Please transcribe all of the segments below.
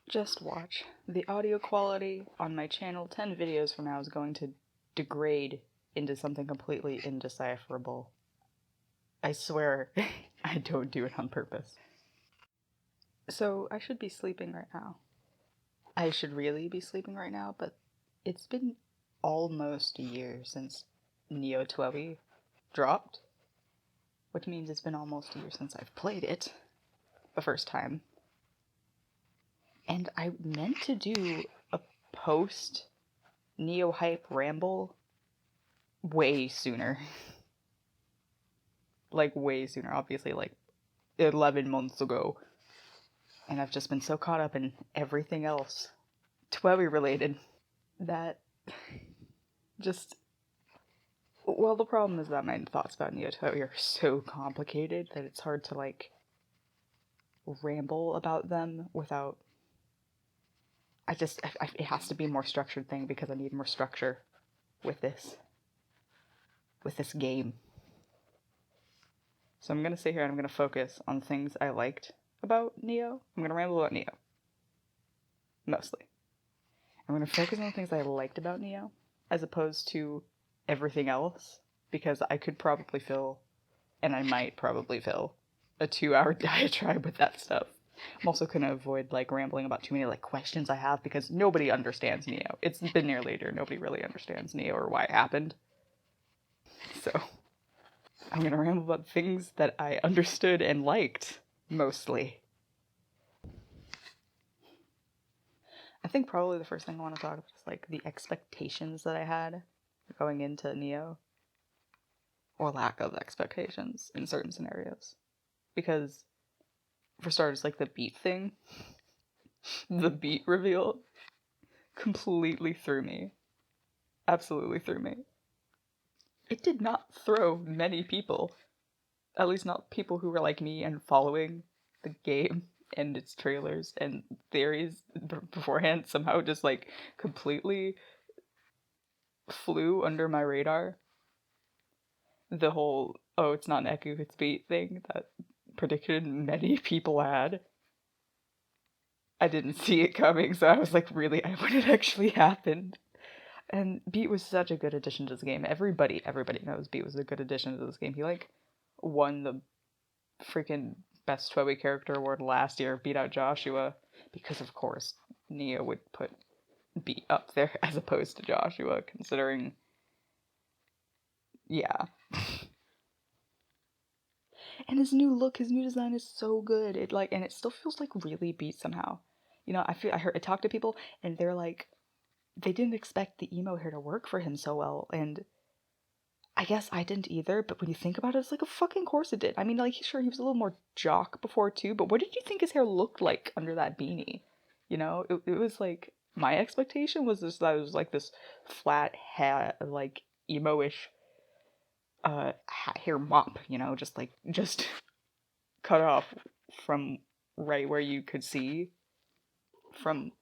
Just watch. The audio quality on my channel 10 videos from now is going to degrade into something completely indecipherable. I swear, I don't do it on purpose. So, I should be sleeping right now. I should really be sleeping right now, but it's been almost a year since twewy dropped, which means it's been almost a year since I've played it the first time. And I meant to do a post Neo hype ramble way sooner. Like, way sooner, obviously, like 11 months ago. And I've just been so caught up in everything else twewy related that just. Well, the problem is that my thoughts about Neo twewy are so complicated that it's hard to, like, ramble about them without. It has to be a more structured thing because I need more structure with this game. So I'm gonna sit here and I'm gonna focus on things I liked about Neo. I'm gonna ramble about Neo. Mostly. I'm gonna focus on the things I liked about Neo, as opposed to everything else, because I could probably fill, and I might probably fill, a 2-hour diatribe with that stuff. I'm also gonna avoid, like, rambling about too many, like, questions I have, because nobody understands Neo. It's been nearly a year, nobody really understands Neo or why it happened. So, I'm gonna ramble about things that I understood and liked, mostly. I think probably the first thing I want to talk about is, like, the expectations that I had going into Neo. Or lack of expectations in certain scenarios. Because, for starters, like, the beat thing, the beat reveal, completely threw me. Absolutely threw me. It did not throw many people. At least not people who were like me and following the game and its trailers and theories beforehand. Somehow just, like, completely flew under my radar. The whole, oh, it's not an Eku, it's beat thing that prediction many people had. I didn't see it coming, so I was like, really, when it actually happened. And Beat was such a good addition to this game. Everybody knows Beat was a good addition to this game. He, like, won the freaking best twewy character award last year, beat out Joshua, because of course Neo would put Beat up there as opposed to Joshua, considering, yeah. And his new look, his new design is so good. It, like, and it still feels like really Beat somehow. You know, I talked to people and they're like, they didn't expect the emo hair to work for him so well, and I guess I didn't either, but when you think about it, it's like, a fucking course it did. I mean, like, sure, he was a little more jock before too, but what did you think his hair looked like under that beanie? You know, it was like, my expectation was just that it was like this flat hat, like, emo-ish hair mop, you know, just cut off from right where you could see from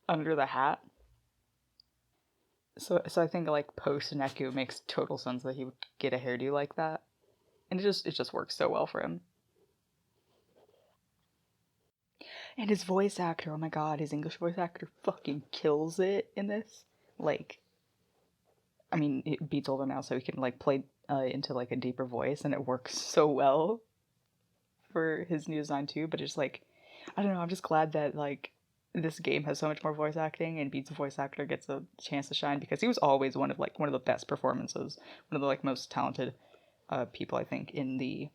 under the hat. So I think, like, post Neku, it makes total sense that he would get a hairdo like that, and it just works so well for him. And his voice actor, oh my god, his English voice actor fucking kills it in this. Like, I mean, it Beats older now, so he can, like, play into, like, a deeper voice, and it works so well for his new design too. But it's like, I don't know, I'm just glad that, like, this game has so much more voice acting, and Beats' voice actor gets a chance to shine, because he was always one of the best performances, one of the, like, most talented people, I think, in the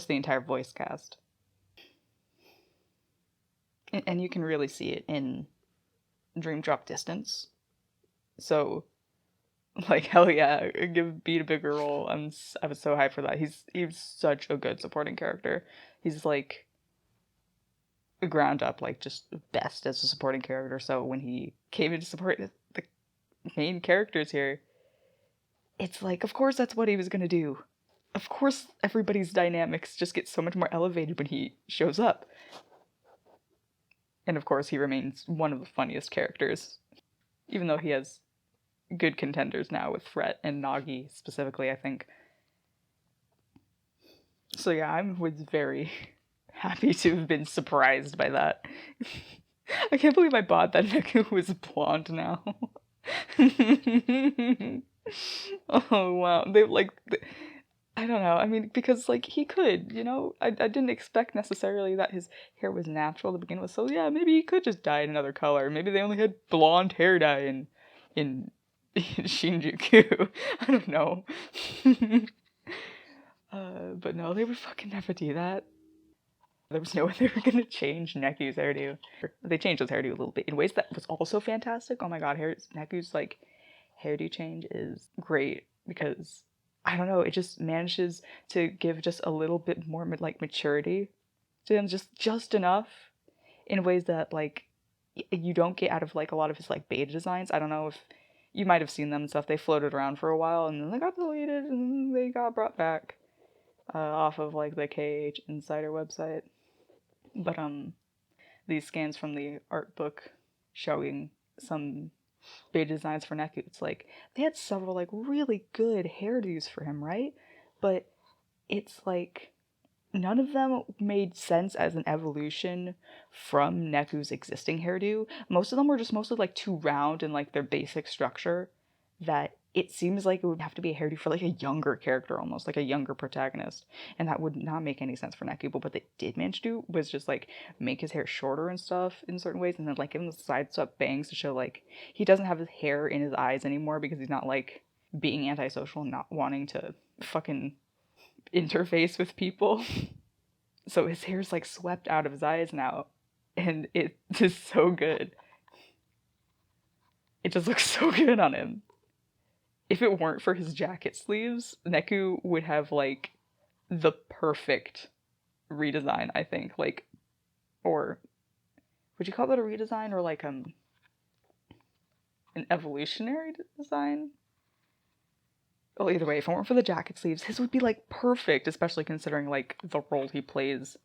entire voice cast. And you can really see it in Dream Drop Distance. So, like, hell yeah, give Beat a bigger role. I was so hyped for that. He's such a good supporting character. He's, like, ground up, like, just best as a supporting character. So when he came in to support the main characters here, it's like, of course that's what he was gonna do. Of course everybody's dynamics just get so much more elevated when he shows up. And of course he remains one of the funniest characters, even though he has good contenders now with Fret and Nagi specifically, I think. So yeah, I was very happy to have been surprised by that. I can't believe I bought that Neku was blonde now. Oh wow, they like, I don't know. I mean, because like he could, you know, I didn't expect necessarily that his hair was natural to begin with. So yeah, maybe he could just dye it another color. Maybe they only had blonde hair dye in Shinjuku. I don't know. But no, they would fucking never do that. There was no way they were gonna change Neku's hairdo. They changed his hairdo a little bit in ways that was also fantastic. Oh my god, Neku's like hairdo change is great because I don't know, it just manages to give just a little bit more like maturity to him, just enough in ways that like you don't get out of like a lot of his like beta designs. I don't know if you might have seen them and stuff. They floated around for a while and then they got deleted and then they got brought back off of like the KH Insider website. But these scans from the art book showing some beta designs for Neku, it's like they had several like really good hairdos for him, right? But it's like none of them made sense as an evolution from Neku's existing hairdo. Most of them were just mostly like too round in like their basic structure that it seems like it would have to be a hairdo for like a younger character, almost like a younger protagonist, and that would not make any sense for Neku. But what they did manage to do was just like make his hair shorter and stuff in certain ways, and then like give him the side swept bangs to show like he doesn't have his hair in his eyes anymore because he's not like being antisocial and not wanting to fucking interface with people. So his hair's like swept out of his eyes now, and it is so good. It just looks so good on him. If it weren't for his jacket sleeves, Neku would have like the perfect redesign, I think. Like, or would you call that a redesign or like an evolutionary design? Well, either way, if it weren't for the jacket sleeves, his would be like perfect, especially considering like the role he plays,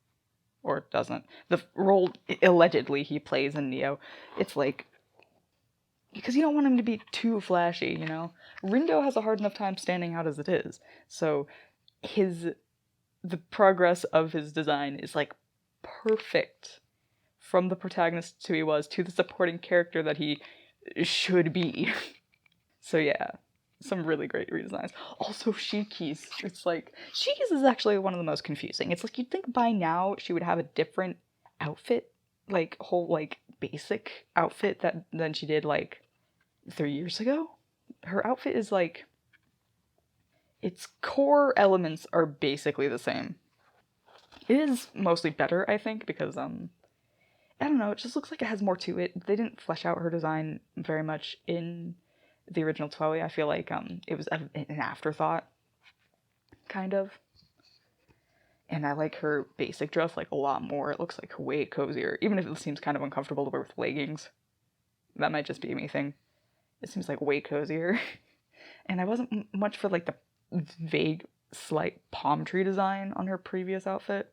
or doesn't. The role allegedly he plays in Neo. It's like, because you don't want him to be too flashy, you know? Rindo has a hard enough time standing out as it is. So the progress of his design is like perfect from the protagonist to he was to the supporting character that he should be. So yeah, some really great redesigns. Also Shiki's. It's like, Shiki's is actually one of the most confusing. It's like you'd think by now she would have a different outfit, like whole like basic outfit than she did like 3 years ago. Her outfit is like, its core elements are basically the same. It is mostly better, I think, because I don't know, it just looks like it has more to it. They didn't flesh out her design very much in the original twewy. I feel like it was an afterthought, kind of. And I like her basic dress like a lot more. It looks like way cozier, even if it seems kind of uncomfortable to wear with leggings. That might just be me thing. It seems like way cozier. And I wasn't much for like the vague, slight palm tree design on her previous outfit.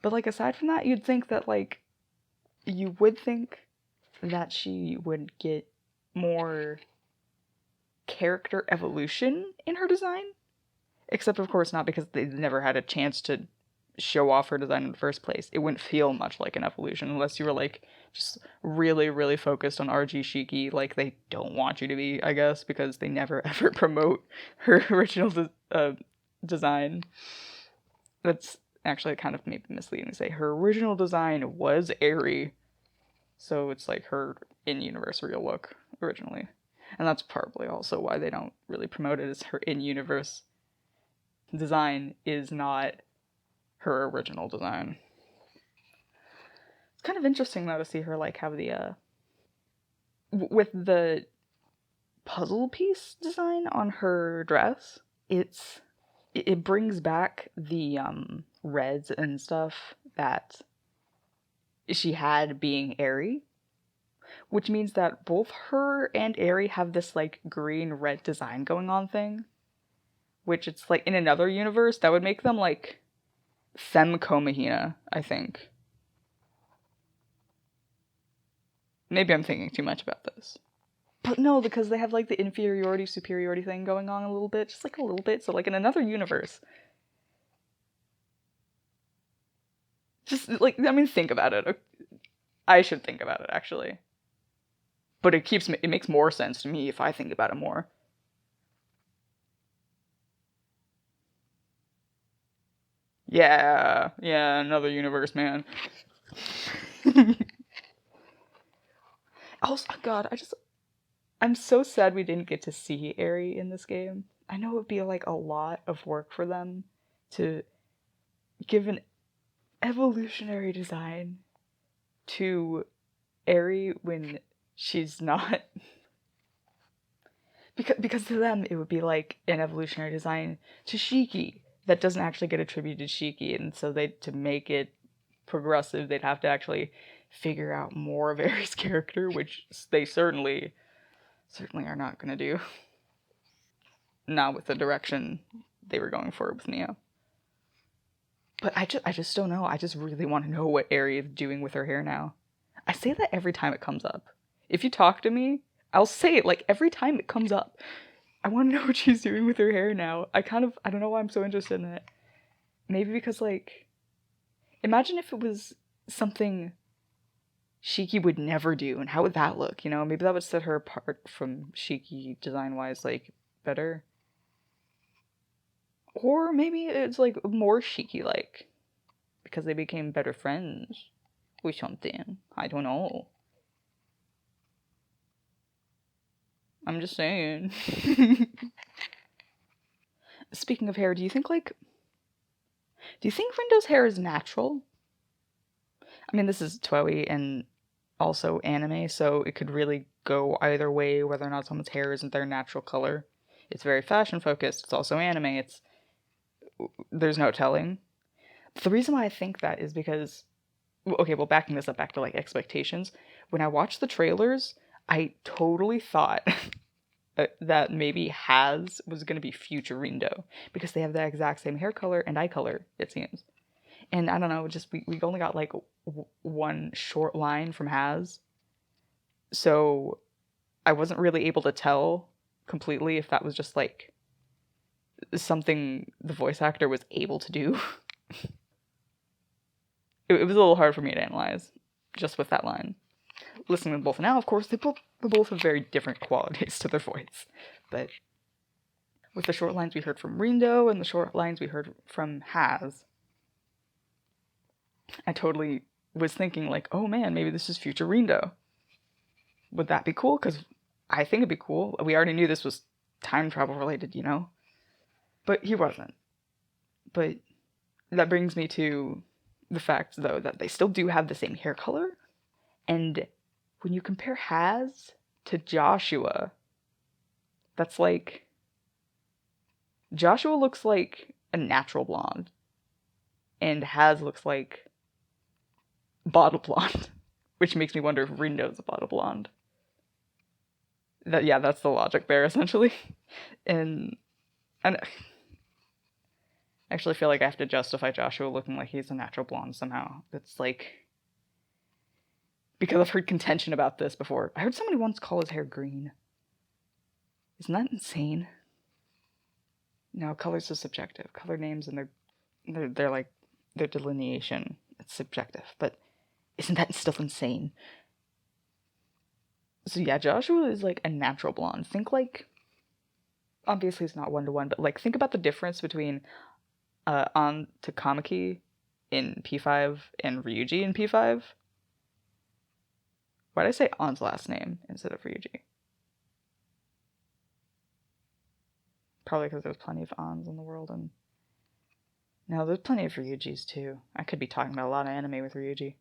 But like aside from that, you'd think that like, you would think that she would get more character evolution in her design. Except of course not, because they never had a chance to show off her design in the first place. It wouldn't feel much like an evolution unless you were like just really, really focused on RG Shiki, like they don't want you to be, I guess, because they never ever promote her original design. That's actually kind of maybe misleading to say. Her original design was airy, so it's like her in-universe real look originally. And that's probably also why they don't really promote it, as her in-universe design is not her original design. It's kind of interesting though to see her like have the with the puzzle piece design on her dress. It brings back the reds and stuff that she had being Aerie, which means that both her and Aerie have this like green red design going on thing, which it's like in another universe that would make them like Femme Komahina, I think. Maybe I'm thinking too much about this. But no, because they have like the inferiority superiority thing going on a little bit, just like a little bit. So like in another universe, Just, like, I mean, think about it. I should think about it, actually. But it makes more sense to me if I think about it more. Yeah, another universe, man. Also, God, I'm so sad we didn't get to see Eri in this game. I know it would be like a lot of work for them to give an evolutionary design to Eri when she's not. Because to them it would be like an evolutionary design to Shiki that doesn't actually get attributed to Shiki, and so to make it progressive they'd have to actually figure out more of Eri's character, which they certainly are not going to do. Not with the direction they were going for with Neo. But I just don't know. I just really want to know what Eri is doing with her hair now. I say that every time it comes up. If you talk to me, I'll say it like every time it comes up. I want to know what she's doing with her hair now. I don't know why I'm so interested in it. Maybe because, like, imagine if it was something Shiki would never do, and how would that look, you know? Maybe that would set her apart from Shiki design-wise, like, better. Or maybe it's, like, more Shiki-like, because they became better friends or something. I don't know. I'm just saying. Speaking of hair, do you think Rindo's hair is natural? I mean, this is twewy and also anime, so it could really go either way, whether or not someone's hair isn't their natural color. It's very fashion focused. It's also anime. There's no telling. The reason why I think that is because, okay, well, backing this up back to, like, expectations. When I watched the trailers, I totally thought that maybe Haz was going to be future Rindo, because they have the exact same hair color and eye color, it seems. And I don't know, just we only got like one short line from Haz, so I wasn't really able to tell completely if that was just like something the voice actor was able to do. It was a little hard for me to analyze just with that line. Listening to them both now, of course, they both have very different qualities to their voice. But with the short lines we heard from Rindo and the short lines we heard from Haz, I totally was thinking, like, oh man, maybe this is future Rindo. Would that be cool? Because I think it'd be cool. We already knew this was time travel related, you know? But he wasn't. But that brings me to the fact, though, that they still do have the same hair color. And when you compare Haz to Joshua, that's like... Joshua looks like a natural blonde. And Haz looks like bottle blonde. Which makes me wonder if Rindo's a bottle blonde. That's the logic there, essentially. And I actually feel like I have to justify Joshua looking like he's a natural blonde somehow. It's like... Because I've heard contention about this before. I heard somebody once call his hair green. Isn't that insane? No, color's so subjective. Color names and they're like their delineation. It's subjective, but isn't that still insane? So yeah, Joshua is like a natural blonde. Think like, obviously it's not 1-to-1, but like think about the difference between An Takamaki in P5 and Ryuji in P5. Why did I say An's last name instead of Ryuji? Probably because there's plenty of Ans in the world, and... No, there's plenty of Ryujis, too. I could be talking about a lot of anime with Ryuji.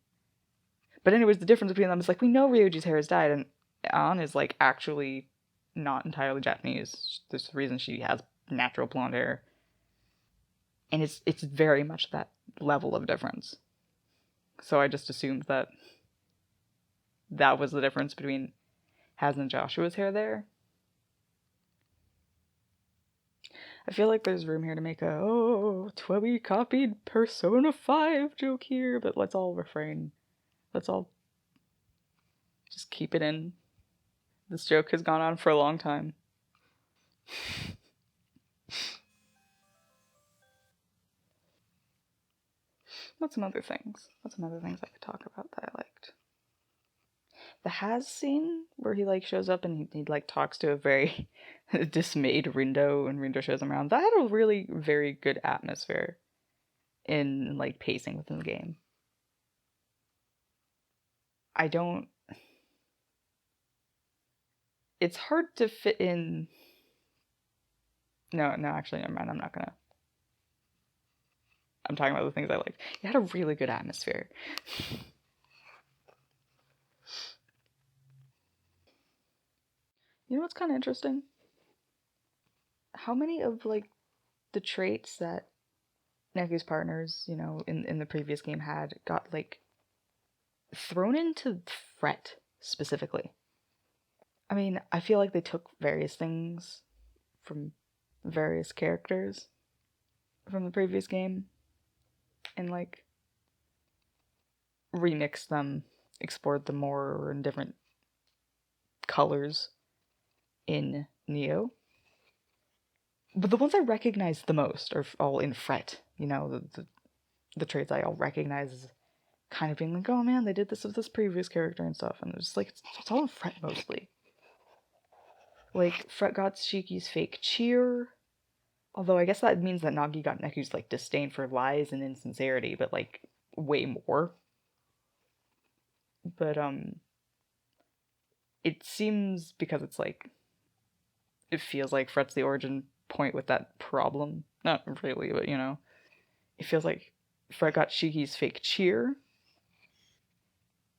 But anyways, the difference between them is, like, we know Ryuji's hair is dyed, and An is, like, actually not entirely Japanese. There's a reason she has natural blonde hair. And it's very much that level of difference. So I just assumed that was the difference between Haz and Joshua's hair there. I feel like there's room here to make twewy copied Persona 5 joke here, but let's all refrain. Let's all just keep it in. This joke has gone on for a long time. What's some other things? What's some other things I could talk about that I liked? The Has scene where he like shows up and he like talks to a very dismayed Rindo, and Rindo shows him around. That had a really very good atmosphere in like pacing within the game. I don't. It's hard to fit in. No, actually, never mind. I'm not gonna. I'm talking about the things I liked. It had a really good atmosphere. You know what's kind of interesting? How many of like the traits that Neku's partners, you know, in the previous game had got like thrown into Fret specifically? I mean, I feel like they took various things from various characters from the previous game and like remixed them, explored them more in different colors in Neo. But the ones I recognize the most are all in Fret. You know, the traits I all recognize as kind of being like, oh man, they did this with this previous character and stuff. And it's like, it's all in Fret mostly. Like, Fret got Shiki's fake cheer. Although I guess that means that Nagi got Neku's like disdain for lies and insincerity, but like way more. But it seems because it's like it feels like Fret's the origin point with that problem. Not really, but you know. It feels like Fret got Shiki's fake cheer.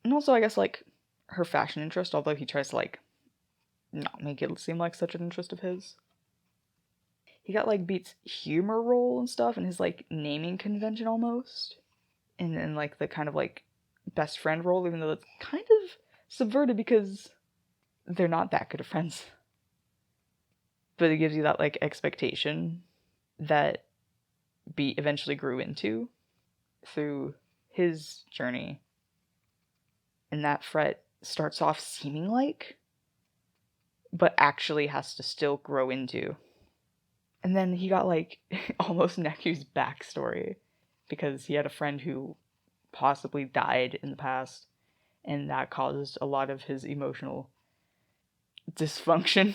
And also I guess like her fashion interest, although he tries to like not make it seem like such an interest of his. He got like Beat's humor role and stuff and his like naming convention almost. And then like the kind of like best friend role, even though it's kind of subverted because they're not that good of friends. But it gives you that like expectation that Beat eventually grew into through his journey. And that Fret starts off seeming like, but actually has to still grow into. And then he got like almost Neku's backstory because he had a friend who possibly died in the past, and that caused a lot of his emotional dysfunction,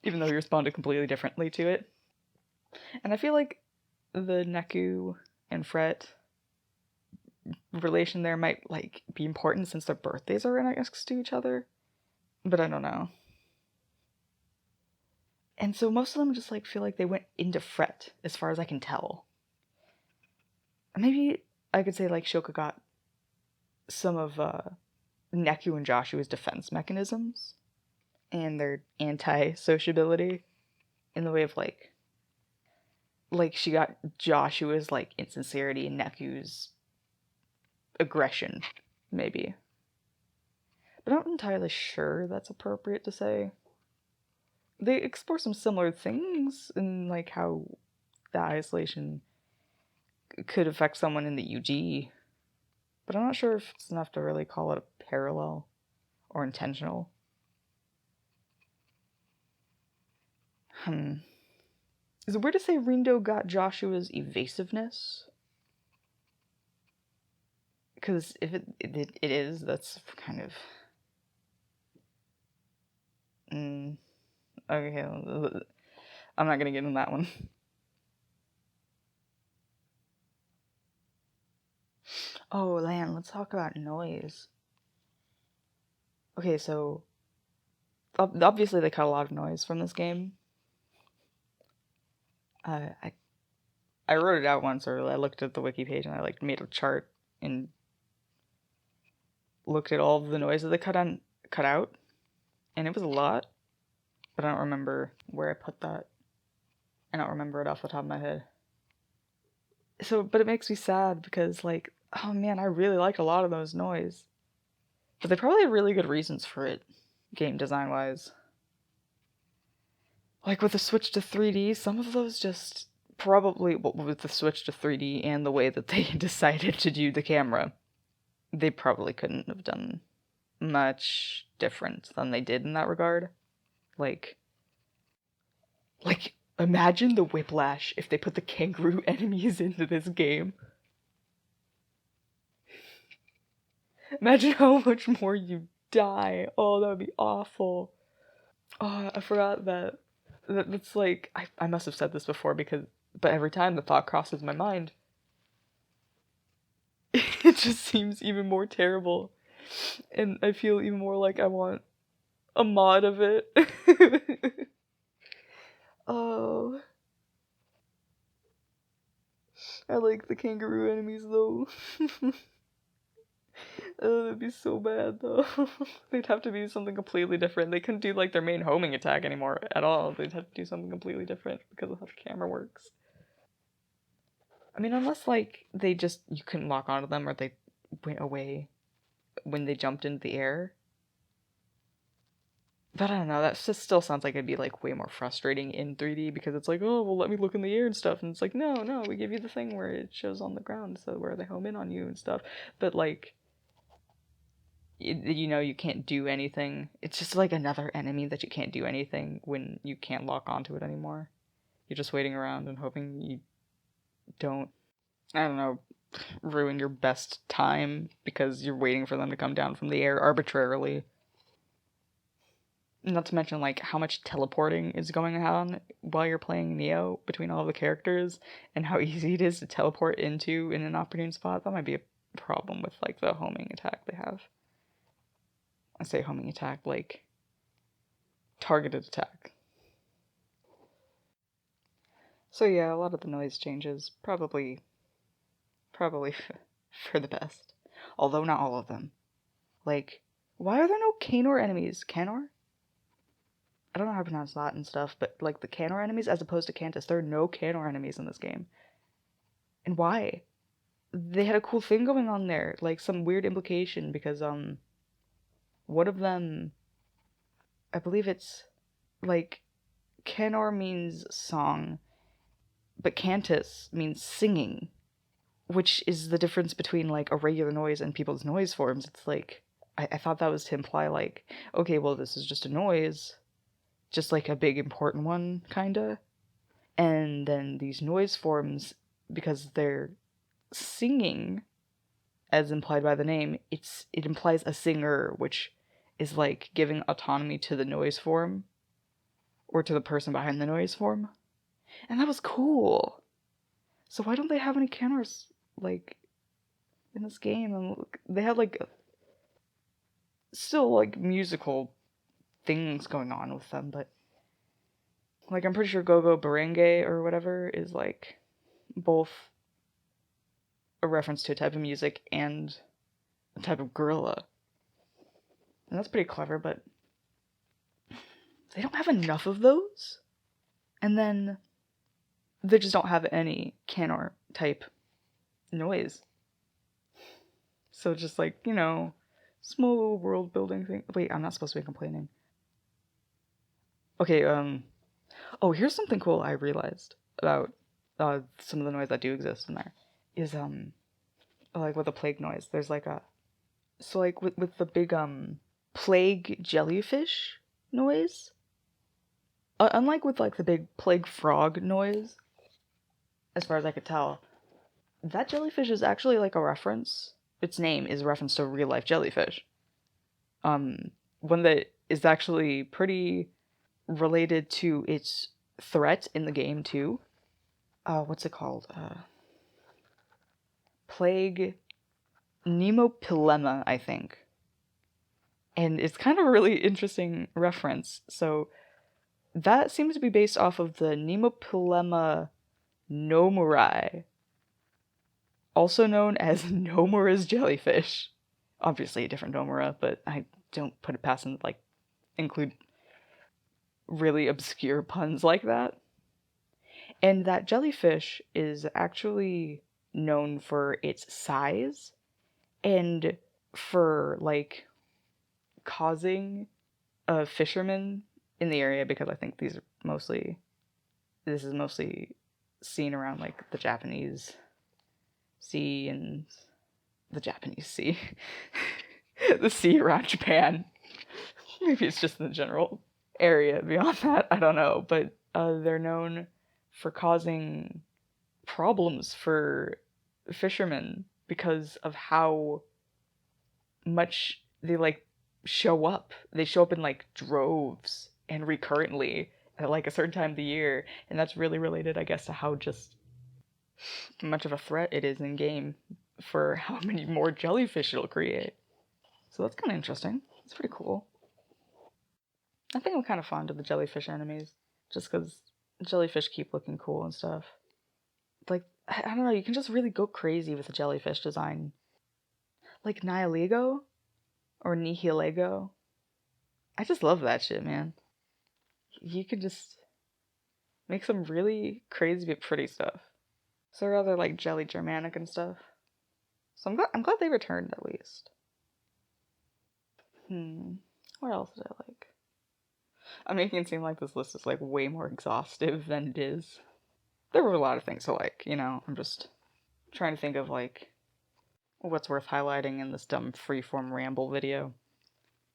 even though he responded completely differently to it. And I feel like the Neku and Fret relation there might like be important since their birthdays are next to each other, but I don't know. And so most of them just like feel like they went into Fret, as far as I can tell. Maybe I could say like Shoka got some of Neku and Joshua's defense mechanisms and their anti-sociability in the way of like she got Joshua's like insincerity and Neku's aggression, maybe. But I'm not entirely sure that's appropriate to say. They explore some similar things in like how the isolation could affect someone in the UG, but I'm not sure if it's enough to really call it a parallel or intentional. Is it weird to say Rindo got Joshua's evasiveness? Because if it is, that's kind of... Okay, I'm not gonna get into that one. Oh, Lan, let's talk about noise. Okay, so... obviously they cut a lot of noise from this game. I wrote it out once, or I looked at the wiki page and I like made a chart and looked at all of the noise that they cut out, and it was a lot, but I don't remember where I put that. I don't remember it off the top of my head. So, but it makes me sad because like, oh man, I really liked a lot of those noise, but they probably had really good reasons for it, game design wise. Like with the switch to 3D, some of those just probably, well, with the switch to 3D and the way that they decided to do the camera, they probably couldn't have done much different than they did in that regard. Like imagine the whiplash if they put the kangaroo enemies into this game. Imagine how much more you die. Oh, that would be awful. Oh, I forgot that's like I must have said this before but every time the thought crosses my mind, it just seems even more terrible. And I feel even more like I want a mod of it. Oh, I like the kangaroo enemies though. Oh, that'd be so bad though. They'd have to be something completely different. They couldn't do like their main homing attack anymore at all. They'd have to do something completely different because of how the camera works. I mean, unless like you couldn't lock onto them or they went away when they jumped into the air. But I don't know, that just still sounds like it'd be like way more frustrating in 3D because it's like, oh, well, let me look in the air and stuff. And it's like, no, we give you the thing where it shows on the ground, so where they home in on you and stuff. But like, you can't do anything. It's just like another enemy that you can't do anything when you can't lock onto it anymore. You're just waiting around and hoping you don't, I don't know, ruin your best time because you're waiting for them to come down from the air arbitrarily. Not to mention, like, how much teleporting is going on while you're playing Neo between all the characters, and how easy it is to teleport into in an opportune spot. That might be a problem with, like, the homing attack they have. I say homing attack, like, targeted attack. So yeah, a lot of the noise changes, probably for the best. Although not all of them. Like, why are there no Canor enemies? Canor? I don't know how to pronounce that and stuff, but like the Canor enemies as opposed to Cantus, there are no Canor enemies in this game. And why? They had a cool thing going on there, like some weird implication because one of them, I believe it's like Canor means song, but Cantus means singing, which is the difference between like a regular noise and people's noise forms. It's like I thought that was to imply like, okay, well this is just a noise, just like a big important one, kinda. And then these noise forms, because they're singing, as implied by the name, it implies a singer, which is like giving autonomy to the noise form, or to the person behind the noise form. And that was cool. So why don't they have any Canors, like, in this game? And they had, like, still, like, musical things going on with them, but like, I'm pretty sure Go-Go Barenge or whatever is, like, both a reference to a type of music and a type of gorilla. And that's pretty clever, but they don't have enough of those. And then they just don't have any Canor type noise. So just like, small little world building thing. Wait, I'm not supposed to be complaining. Okay, here's something cool I realized about some of the noise that do exist in there. Is, like with the plague noise, there's like so like with the big, plague jellyfish noise, unlike with like the big plague frog noise, as far as I could tell, that jellyfish is actually like a reference. Its name is a reference to a real life jellyfish. One that is actually pretty related to its threat in the game too. What's it called? Plague Nemopilema, I think. And it's kind of a really interesting reference. So that seems to be based off of the Nemopilema nomurai, also known as Nomura's jellyfish. Obviously a different Nomura, but I don't put it past them to, like, include really obscure puns like that. And that jellyfish is actually known for its size and for, like, causing fishermen in the area, because I think this is mostly seen around, like, the Japanese Sea and the Japanese Sea. The sea around Japan. Maybe it's just in the general area beyond that, I don't know, but they're known for causing problems for fishermen because of how much they like show up. They show up in like droves and recurrently at like a certain time of the year, and that's really related, I guess, to how just much of a threat it is in game for how many more jellyfish it'll create. So that's kind of interesting. It's pretty cool. I think I'm kind of fond of the jellyfish enemies, just because jellyfish keep looking cool and stuff. Like, I don't know, you can just really go crazy with a jellyfish design. Like Nihilego or Nihilego. I just love that shit, man. You can just make some really crazy but pretty stuff. So rather like Jelly Germanic and stuff. So I'm glad they returned at least. What else did I like? I'm making it seem like this list is like way more exhaustive than it is. There were a lot of things to like, you know, I'm just trying to think of like what's worth highlighting in this dumb freeform ramble video.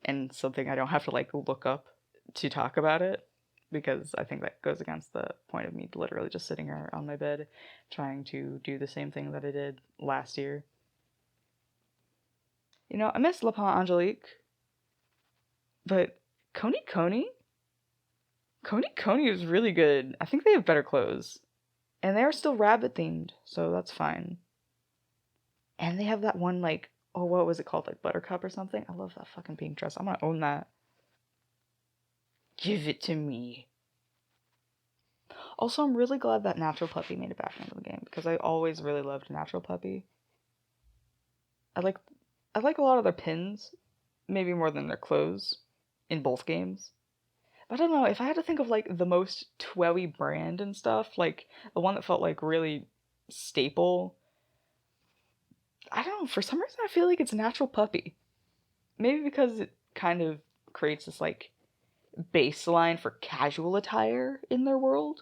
And something I don't have to like look up to talk about it, because I think that goes against the point of me literally just sitting here on my bed trying to do the same thing that I did last year. You know, I miss La Pan Angelique, but Coney is really good. I think they have better clothes. And they are still rabbit themed, so that's fine. And they have that one, like, oh, what was it called? Like Buttercup or something? I love that fucking pink dress. I'm gonna own that. Give it to me. Also, I'm really glad that Natural Puppy made it back into the game, because I always really loved Natural Puppy. I like a lot of their pins, maybe more than their clothes, in both games. But I don't know, if I had to think of like the most twewy brand and stuff, like the one that felt like really staple, I don't know, for some reason I feel like it's Natural Puppy. Maybe because it kind of creates this like baseline for casual attire in their world.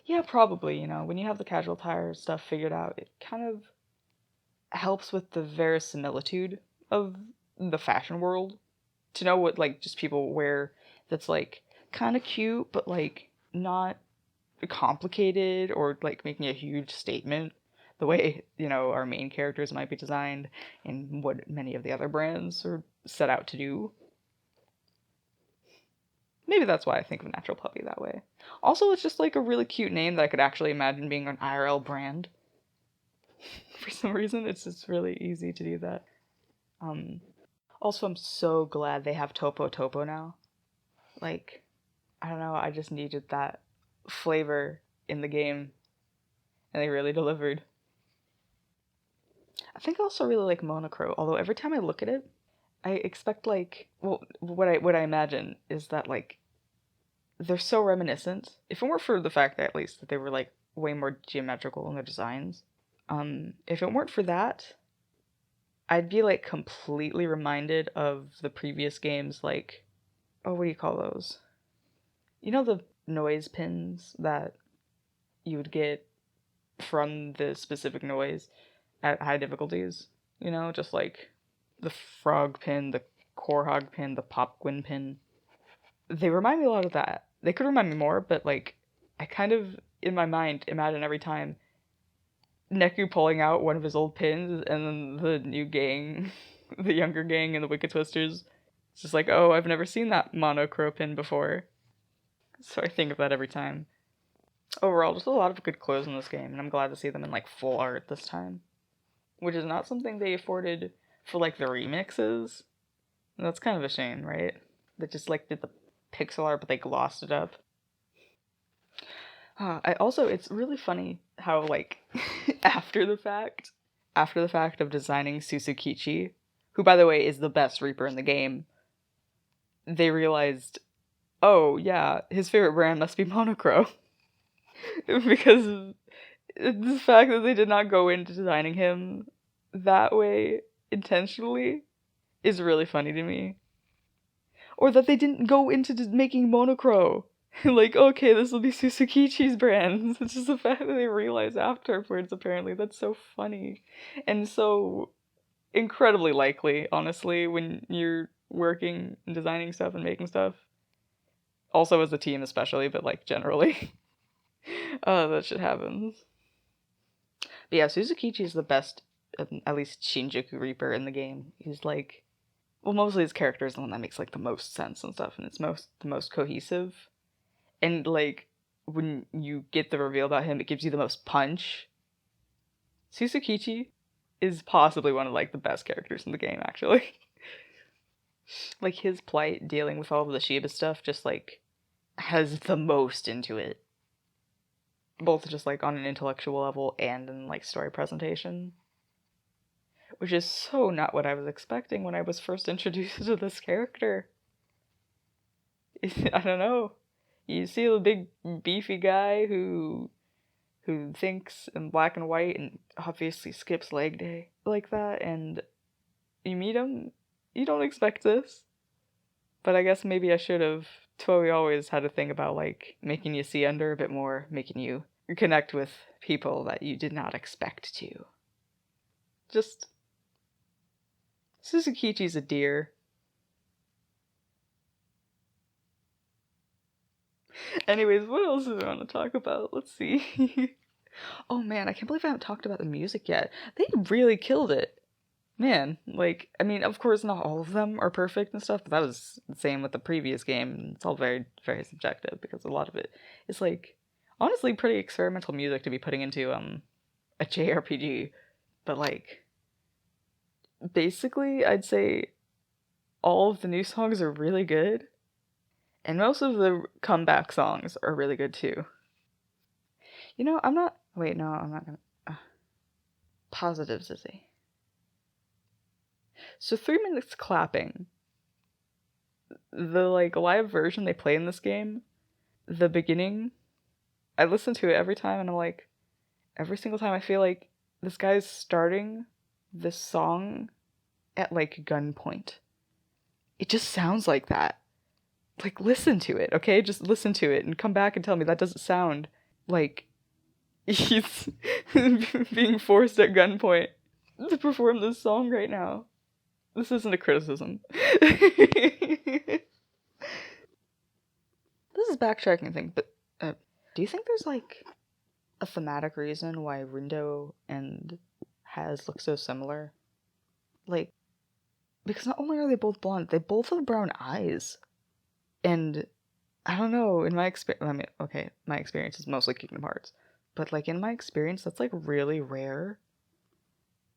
Yeah, probably, you know, when you have the casual attire stuff figured out, it kind of helps with the verisimilitude of the fashion world. To know what like just people wear that's like kind of cute but like not complicated or like making a huge statement the way, you know, our main characters might be designed and what many of the other brands are set out to do. Maybe that's why I think of Natural Puppy that way. Also, it's just like a really cute name that I could actually imagine being an IRL brand. For some reason, it's just really easy to do that. Also, I'm so glad they have Topo Topo now. Like, I don't know, I just needed that flavor in the game, and they really delivered. I think I also really like Monocro, although every time I look at it, I expect like, well, what I imagine is that like they're so reminiscent. If it weren't for the fact that at least that they were like way more geometrical in their designs, if it weren't for that, I'd be like completely reminded of the previous games, like, oh, what do you call those? You know the noise pins that you would get from the specific noise at high difficulties? You know, just like the frog pin, the Korhog pin, the Popguin pin. They remind me a lot of that. They could remind me more, but like, I kind of, in my mind, imagine every time Neku pulling out one of his old pins, and then the new gang, the younger gang and the Wicked Twisters, it's just like, oh, I've never seen that monochrome pin before. So I think of that every time. Overall, just a lot of good clothes in this game, and I'm glad to see them in like full art this time. Which is not something they afforded for like the remixes. And that's kind of a shame, right? They just like did the pixel art, but they glossed it up. It's really funny how like after the fact of designing Susukichi, who by the way is the best Reaper in the game, they realized, oh yeah, his favorite brand must be Monochrome. Because the fact that they did not go into designing him that way intentionally is really funny to me. Or that they didn't go into making Monochrome. Like, okay, this will be Susukichi's brand. It's just the fact that they realize afterwards, apparently. That's so funny. And so incredibly likely, honestly, when you're working and designing stuff and making stuff. Also as a team especially, but like generally. That shit happens. But yeah, Suzukichi is the best at least Shinjuku Reaper in the game. He's like, well, mostly his character is the one that makes like the most sense and stuff, and it's the most cohesive. And like when you get the reveal about him, it gives you the most punch. Suzukichi is possibly one of like the best characters in the game, actually. Like his plight dealing with all of the Shiba stuff just like has the most into it. Both just like on an intellectual level and in like story presentation. Which is so not what I was expecting when I was first introduced to this character. I don't know. You see the big beefy guy who thinks in black and white and obviously skips leg day like that, and you meet him, you don't expect this. But I guess maybe I should have. Twewy always had a thing about like making you see under a bit more, making you connect with people that you did not expect to. Just Suzukichi's a dear. Anyways, what else do I want to talk about? Let's see. Oh man, I can't believe I haven't talked about the music yet. They really killed it. Man, like, I mean, of course not all of them are perfect and stuff, but that was the same with the previous game. It's all very, very subjective because a lot of it is like, honestly, pretty experimental music to be putting into a JRPG. But like, basically, I'd say all of the new songs are really good. And most of the comeback songs are really good too. You know, I'm not gonna. Positives, is he? So 3 minutes clapping. The like live version they play in this game, the beginning, I listen to it every time and I'm like, every single time I feel like this guy's starting this song at like gunpoint. It just sounds like that. Like, listen to it, okay? Just listen to it and come back and tell me that doesn't sound like he's being forced at gunpoint to perform this song right now. This isn't a criticism. This is backtracking thing, but do you think there's like a thematic reason why Rindo and Haz look so similar? Like, because not only are they both blonde, they both have brown eyes. And I don't know, in my experience, I mean, okay, my experience is mostly Kingdom Hearts, but like in my experience, that's like really rare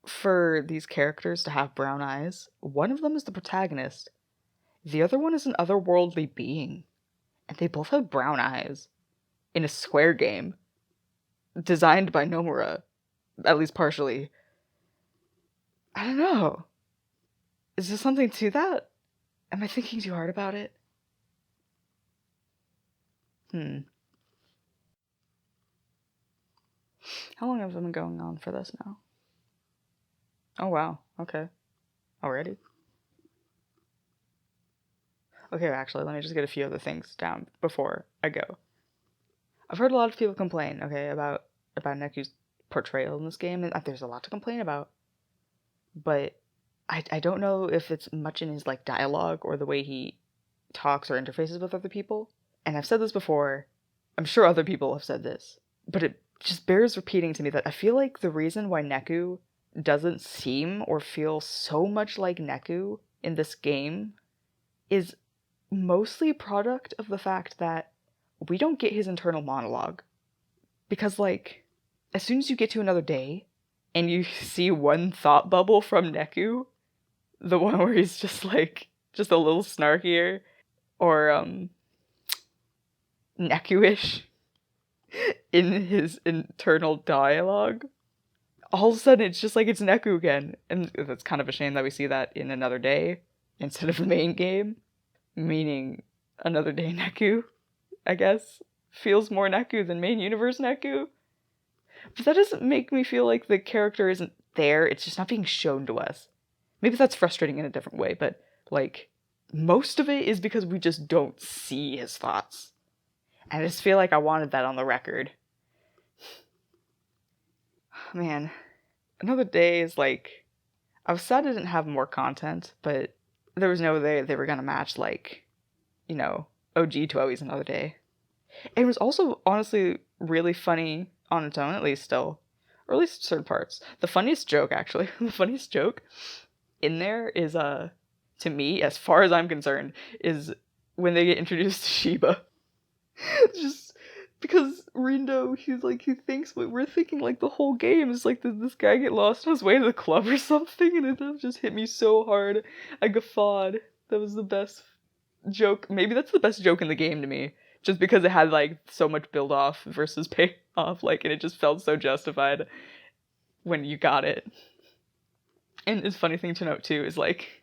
for these characters to have brown eyes. One of them is the protagonist. The other one is an otherworldly being. And they both have brown eyes. In a Square game. Designed by Nomura. At least partially. I don't know. Is there something to that? Am I thinking too hard about it? How long have I been going on for this now? Oh wow, okay. Already? Okay, actually, let me just get a few other things down before I go. I've heard a lot of people complain, okay, about Neku's portrayal in this game, and there's a lot to complain about. But I don't know if it's much in his like dialogue or the way he talks or interfaces with other people. And I've said this before, I'm sure other people have said this, but it just bears repeating to me that I feel like the reason why Neku doesn't seem or feel so much like Neku in this game is mostly a product of the fact that we don't get his internal monologue. Because, like, as soon as you get to another day and you see one thought bubble from Neku, the one where he's just like, just a little snarkier, or, Neku-ish in his internal dialogue, all of a sudden it's just like it's Neku again. And it's kind of a shame that we see that in Another Day instead of the main game. Meaning Another Day Neku, I guess, feels more Neku than main universe Neku. But that doesn't make me feel like the character isn't there, it's just not being shown to us. Maybe that's frustrating in a different way, but, like, most of it is because we just don't see his thoughts. And I just feel like I wanted that on the record. Man, Another Day is like, I was sad I didn't have more content, but there was no way they were gonna match, like, you know, OG Twewy's Another Day. It was also, honestly, really funny on its own, at least still. or at least certain parts. The funniest joke, actually, the funniest joke in there is, to me, as far as I'm concerned, is when they get introduced to Sheba. Just because Rindo, he thinks what we're thinking, like, the whole game is like, did this guy get lost on his way to the club or something? And it just hit me so hard. I guffawed. That was the best joke. Maybe that's the best joke in the game to me. Just because it had, like, so much build off versus pay off, like, and it just felt so justified when you got it. And it's a funny thing to note, too, is, like,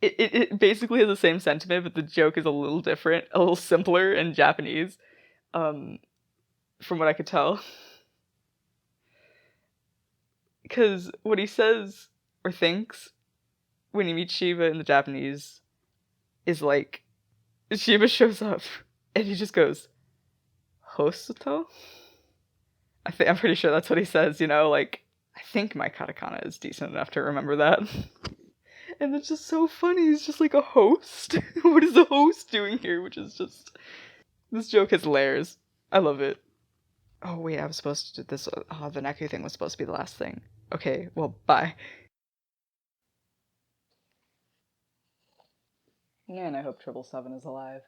it basically has the same sentiment, but the joke is a little different, a little simpler in Japanese, from what I could tell. Because what he says, or thinks, when he meets Shiva in the Japanese, is like, Shiva shows up, and he just goes, Hosoto? I'm pretty sure that's what he says, like, I think my katakana is decent enough to remember that. And it's just so funny, he's just like a host. What is the host doing here? Which is just, this joke has layers. I love it. Oh wait, I was supposed to do this, the Neku thing was supposed to be the last thing. Okay, well, bye. And I hope 777 is alive.